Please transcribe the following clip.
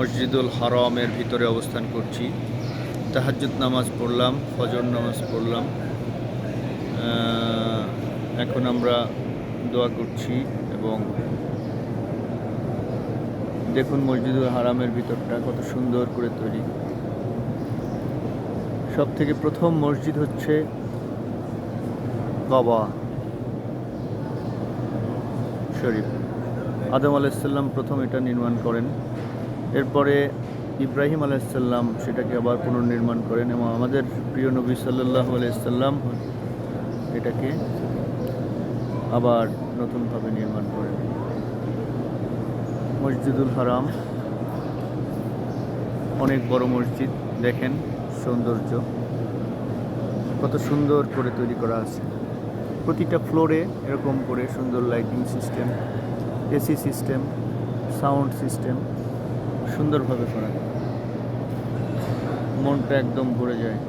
মসজিদুল হারামের ভিতরে অবস্থান করছি। তাহাজ্জুদ নামাজ পড়লাম, ফজর নামাজ পড়লাম। এখন আমরা দোয়া করছি এবং দেখুন মসজিদুল হারামের ভিতরটা কত সুন্দর করে তৈরি। সব থেকে প্রথম মসজিদ হচ্ছে কাবা শরীফ। আদম আলাইসাল্লাম প্রথম এটা নির্মাণ করেন, এরপরে ইব্রাহিম আলাইসাল্লাম সেটাকে আবার পুনর্নির্মাণ করেন এবং আমাদের প্রিয় নবী সাল্লাল্লাহু আলাইহি সাল্লাম এটাকে আবার নতুনভাবে নির্মাণ করেন। মসজিদুল হারাম অনেক বড় মসজিদ, দেখেন সৌন্দর্য কত সুন্দর করে তৈরি করা আছে। প্রতিটা ফ্লোরে এরকম করে সুন্দর lighting system, AC system, sound system সুন্দরভাবে করা, মনটা একদম ভরে যায়।